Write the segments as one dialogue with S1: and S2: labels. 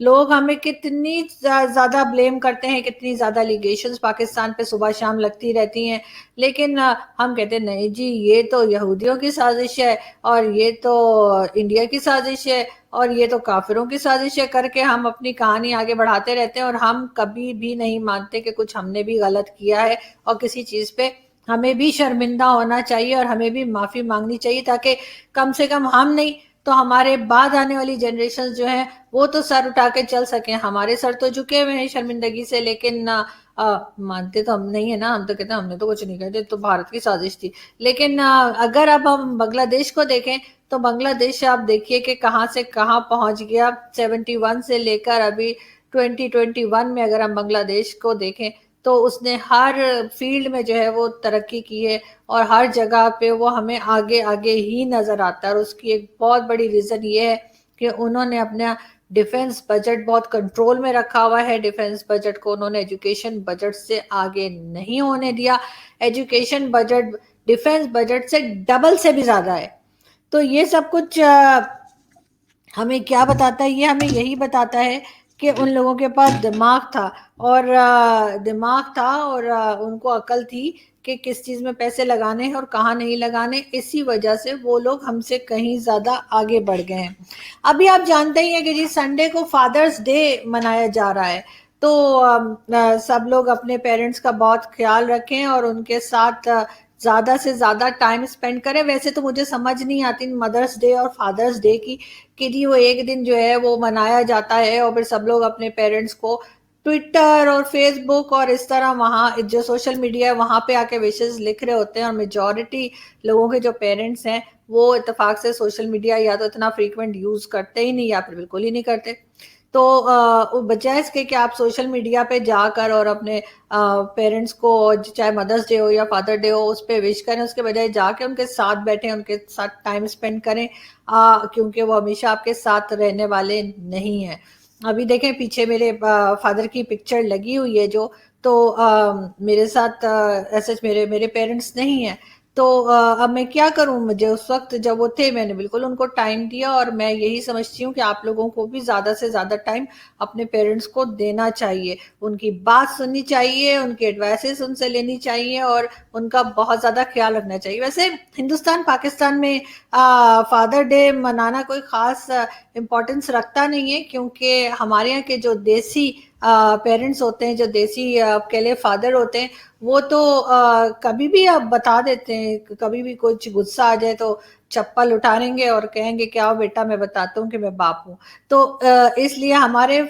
S1: لوگ ہمیں کتنی زیادہ بلیم کرتے ہیں، کتنی زیادہ لیگیشنز پاکستان پہ صبح شام لگتی رہتی ہیں، لیکن ہم کہتے ہیں نہیں جی یہ تو یہودیوں کی سازش ہے، اور یہ تو انڈیا کی سازش ہے، اور یہ تو کافروں کی سازش ہے، کر کے ہم اپنی کہانی آگے بڑھاتے رہتے ہیں، اور ہم کبھی بھی نہیں مانتے کہ کچھ ہم نے بھی غلط کیا ہے، اور کسی چیز پہ ہمیں بھی شرمندہ ہونا چاہیے اور ہمیں بھی معافی مانگنی چاہیے، تاکہ کم سے کم ہم نہیں تو ہمارے بعد آنے والی جنریشن جو ہیں وہ تو سر اٹھا کے چل سکیں۔ ہمارے سر تو جھکے ہوئے ہیں شرمندگی سے، لیکن مانتے تو ہم نہیں ہیں نا، ہم تو کہتے ہیں ہم نے تو کچھ نہیں کہا، تو بھارت کی سازش تھی۔ لیکن اگر اب ہم بنگلہ دیش کو دیکھیں تو بنگلہ دیش آپ دیکھیے کہ کہاں سے کہاں پہنچ گیا، 71 سے لے کر ابھی 2021 میں اگر ہم بنگلہ دیش کو دیکھیں تو اس نے ہر فیلڈ میں جو ہے وہ ترقی کی ہے، اور ہر جگہ پہ وہ ہمیں آگے آگے ہی نظر آتا ہے، اور اس کی ایک بہت بڑی ریزن یہ ہے کہ انہوں نے اپنا ڈیفنس بجٹ بہت کنٹرول میں رکھا ہوا ہے۔ ڈیفنس بجٹ کو انہوں نے ایجوکیشن بجٹ سے آگے نہیں ہونے دیا، ایجوکیشن بجٹ ڈیفنس بجٹ سے ڈبل سے بھی زیادہ ہے۔ تو یہ سب کچھ ہمیں کیا بتاتا ہے؟ یہ ہمیں یہی بتاتا ہے کہ ان لوگوں کے پاس دماغ تھا، اور ان کو عقل تھی کہ کس چیز میں پیسے لگانے ہیں اور کہاں نہیں لگانے، اسی وجہ سے وہ لوگ ہم سے کہیں زیادہ آگے بڑھ گئے ہیں۔ ابھی آپ جانتے ہی ہیں کہ جی سنڈے کو فادرز ڈے منایا جا رہا ہے، تو سب لوگ اپنے پیرنٹس کا بہت خیال رکھیں اور ان کے ساتھ زیادہ سے زیادہ ٹائم سپینڈ کریں۔ ویسے تو مجھے سمجھ نہیں آتی مدرس ڈے اور فادرز ڈے کی، کہ جی وہ ایک دن جو ہے وہ منایا جاتا ہے اور پھر سب لوگ اپنے پیرنٹس کو ٹویٹر اور فیس بک اور اس طرح وہاں جو سوشل میڈیا ہے وہاں پہ آ کے وشز لکھ رہے ہوتے ہیں، اور میجورٹی لوگوں کے جو پیرنٹس ہیں وہ اتفاق سے سوشل میڈیا یا تو اتنا فریکوینٹ یوز کرتے ہی نہیں یا پھر بالکل ہی نہیں کرتے۔ تو بجائے اس کے کہ آپ سوشل میڈیا پہ جا کر اور اپنے پیرنٹس کو چاہے مدرس ڈے ہو یا فادر ڈے ہو اس پہ وش کریں، اس کے بجائے جا کے ان کے ساتھ بیٹھیں، ان کے ساتھ ٹائم سپینڈ کریں، کیونکہ وہ ہمیشہ آپ کے ساتھ رہنے والے نہیں ہیں۔ ابھی دیکھیں پیچھے میرے فادر کی پکچر لگی ہوئی ہے جو، تو میرے ساتھ ایسے میرے پیرنٹس نہیں ہیں، تو اب میں کیا کروں؟ مجھے اس وقت جب وہ تھے میں نے بالکل ان کو ٹائم دیا، اور میں یہی سمجھتی ہوں کہ آپ لوگوں کو بھی زیادہ سے زیادہ ٹائم اپنے پیرنٹس کو دینا چاہیے، ان کی بات سننی چاہیے، ان کے ایڈوائسز ان سے لینی چاہیے، اور ان کا بہت زیادہ خیال رکھنا چاہیے۔ ویسے ہندوستان پاکستان میں فادر ڈے منانا کوئی خاص امپورٹنس رکھتا نہیں ہے، کیونکہ ہمارے یہاں کے جو دیسی پیرنٹس ہوتے ہیں، جو دیسی اکیلے فادر ہوتے ہیں، وہ تو کبھی بھی آپ بتا دیتے ہیں، کبھی بھی کچھ غصہ آ جائے تو چپل اٹھاریں گے اور کہیں گے کیا بیٹا میں بتاتا ہوں کہ میں باپ ہوں۔ تو اس لیے ہمارے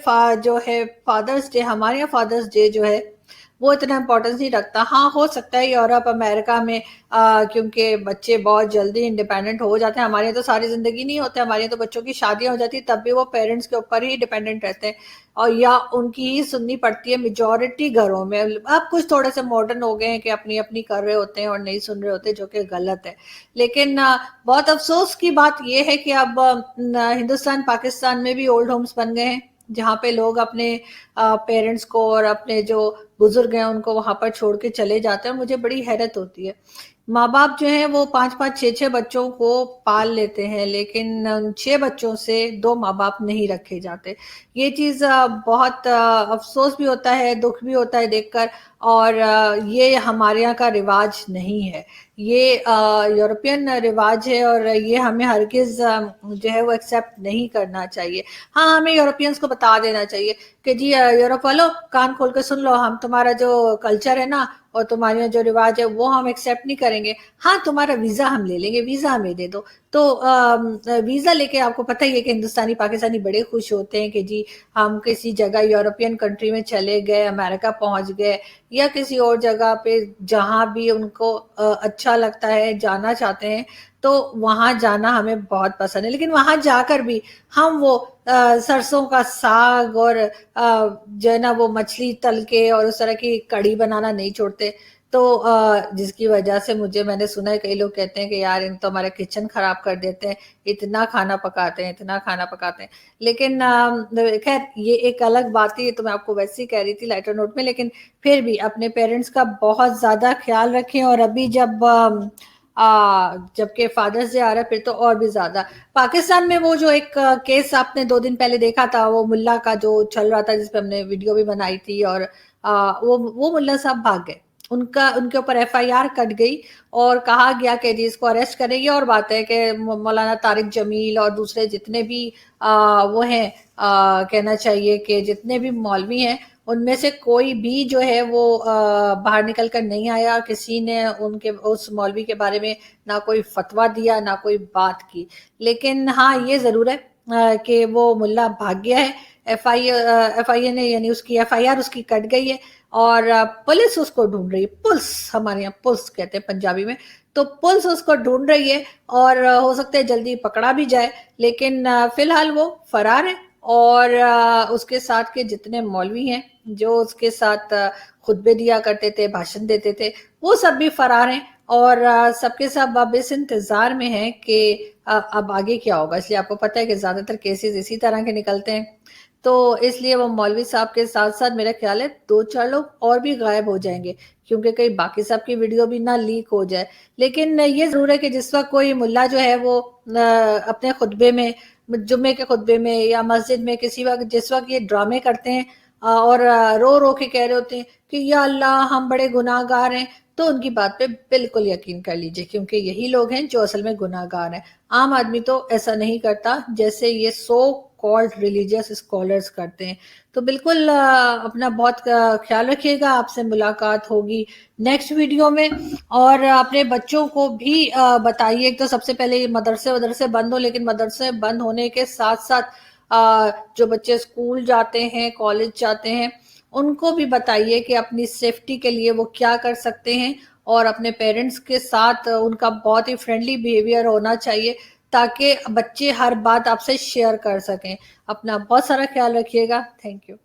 S1: جو ہے فادرز ڈے، ہمارے یہاں فادرز ڈے جو ہے وہ اتنا امپورٹنس نہیں رکھتا۔ ہاں ہو سکتا ہے یورپ امریکہ میں کیونکہ بچے بہت جلدی انڈیپینڈنٹ ہو جاتے ہیں، ہمارے یہاں تو ساری زندگی نہیں ہوتے، ہمارے یہاں تو بچوں کی شادیاں ہو جاتی ہیں تب بھی وہ پیرنٹس کے اوپر ہی ڈیپینڈنٹ رہتے ہیں، اور یا ان کی ہی سننی پڑتی ہے میجورٹی گھروں میں۔ اب کچھ تھوڑے سے ماڈرن ہو گئے ہیں کہ اپنی اپنی کر رہے ہوتے ہیں اور نہیں سن رہے ہوتے، جو کہ غلط ہے۔ لیکن بہت افسوس کی بات یہ ہے کہ اب ہندوستان پاکستان میں بھی اولڈ ہومز بن گئے ہیں، جہاں پہ لوگ اپنے پیرنٹس کو اور اپنے جو بزرگ ہیں ان کو وہاں پر چھوڑ کے چلے جاتے ہیں۔ مجھے بڑی حیرت ہوتی ہے، ماں باپ جو ہیں وہ 5 بچوں کو پال لیتے ہیں، لیکن 6 بچوں سے 2 ماں باپ نہیں رکھے جاتے۔ یہ چیز بہت افسوس بھی ہوتا ہے، دکھ بھی ہوتا ہے دیکھ کر، اور یہ ہمارے یہاں کا رواج نہیں ہے، یہ یورپین رواج ہے، اور یہ ہمیں ہرگز جو ہے وہ ایکسیپٹ نہیں کرنا چاہیے۔ ہاں ہمیں یورپینز کو بتا دینا چاہیے کہ جی یورپ والو کان کھول کے سن لو، ہم تمہارا جو کلچر ہے نا اور تمہارے جو رواج ہے وہ ہم ایکسیپٹ نہیں کریں گے، ہاں تمہارا ویزا ہم لے لیں گے، ویزا ہمیں دے دو۔ تو ویزا لے کے آپ کو پتہ ہی ہے کہ ہندوستانی پاکستانی بڑے خوش ہوتے ہیں کہ جی ہم کسی جگہ یورپین کنٹری میں چلے گئے، امریکہ پہنچ گئے، یا کسی اور جگہ پہ جہاں بھی ان کو اچھا لگتا ہے جانا چاہتے ہیں، تو وہاں جانا ہمیں بہت پسند ہے۔ لیکن وہاں جا کر بھی ہم وہ سرسوں کا ساگ اور جو ہے نا وہ مچھلی تل کے اور اس طرح کی کڑی بنانا نہیں چھوڑتے، تو جس کی وجہ سے میں نے سنا ہے کئی لوگ کہتے ہیں کہ یار ان تو ہمارا کچن خراب کر دیتے ہیں، اتنا کھانا پکاتے ہیں، اتنا کھانا پکاتے ہیں۔ لیکن خیر یہ ایک الگ بات ہے، یہ تو میں آپ کو ویسے ہی کہہ رہی تھی لائٹر نوٹ میں، لیکن پھر بھی اپنے پیرنٹس کا بہت زیادہ خیال رکھیں۔ اور ابھی جب جبکہ فادرس ڈے آ رہا ہے پھر تو اور بھی زیادہ. پاکستان میں وہ جو ایک کیس آپ نے 2 دن پہلے دیکھا تھا، وہ ملا کا جو چل رہا تھا، جس پہ ہم نے ویڈیو بھی بنائی تھی، اور وہ ملا صاحب بھاگ گئے. ان کے اوپر ایف آئی آر کٹ گئی اور کہا گیا کہ جی اس کو اریسٹ کریں گے. اور بات ہے کہ مولانا طارق جمیل اور دوسرے جتنے بھی وہ ہیں، کہنا چاہیے کہ جتنے بھی مولوی ہیں، ان میں سے کوئی بھی جو ہے وہ باہر نکل کر نہیں آیا. کسی نے اس مولوی کے بارے میں نہ کوئی فتویٰ دیا، نہ کوئی بات کی. لیکن ہاں یہ ضرور ہے کہ وہ ملا بھاگ گیا ہے. ایف آئی اے نے، یعنی اس کی ایف آئی آر اس کی کٹ گئی ہے، اور پولیس اس کو ڈھونڈ رہی ہے. پلس، ہمارے یہاں پلس کہتے ہیں پنجابی میں، تو پلس اس کو ڈھونڈ رہی ہے، اور ہو سکتا ہے جلدی پکڑا بھی جائے. لیکن فی الحال وہ فرار ہے، اور اس کے ساتھ کے جتنے مولوی ہیں جو اس کے ساتھ خطبے دیا کرتے تھے، بھاشن دیتے تھے، وہ سب بھی فرار ہیں. اور سب کے سب اب اس انتظار میں ہیں کہ اب آگے کیا ہوگا. اس لیے آپ کو پتہ ہے کہ زیادہ تر کیسز اسی طرح کے نکلتے ہیں. تو اس لیے وہ مولوی صاحب کے ساتھ ساتھ میرا خیال ہے 2-4 لوگ اور بھی غائب ہو جائیں گے، کیونکہ کئی باقی صاحب کی ویڈیو بھی نہ لیک ہو جائے. لیکن یہ ضرور ہے کہ جس وقت کوئی ملا جو ہے وہ اپنے خطبے میں، جمعے کے خطبے میں یا مسجد میں کسی وقت، جس وقت یہ ڈرامے کرتے ہیں اور رو رو کے کہہ رہے ہوتے ہیں کہ یا اللہ ہم بڑے گناہ گار ہیں، تو ان کی بات پہ بالکل یقین کر لیجئے، کیونکہ یہی لوگ ہیں جو اصل میں گناہ گار ہیں. عام آدمی تو ایسا نہیں کرتا جیسے یہ سو کالڈ ریلیجیس اسکالرز کرتے ہیں. تو بالکل اپنا بہت خیال رکھیے گا. آپ سے ملاقات ہوگی نیکسٹ ویڈیو میں. اور اپنے بچوں کو بھی بتائیے. ایک تو سب سے پہلے مدرسے بند ہو، لیکن مدرسے بند ہونے کے ساتھ ساتھ جو بچے اسکول جاتے ہیں، کالج جاتے ہیں، ان کو بھی بتائیے کہ اپنی سیفٹی کے لیے وہ کیا کر سکتے ہیں، اور اپنے پیرنٹس کے ساتھ ان کا بہت ہی فرینڈلی بیہیویئر ہونا چاہیے، تاکہ بچے ہر بات آپ سے شیئر کر سکیں. اپنا بہت سارا خیال رکھیے گا. Thank you.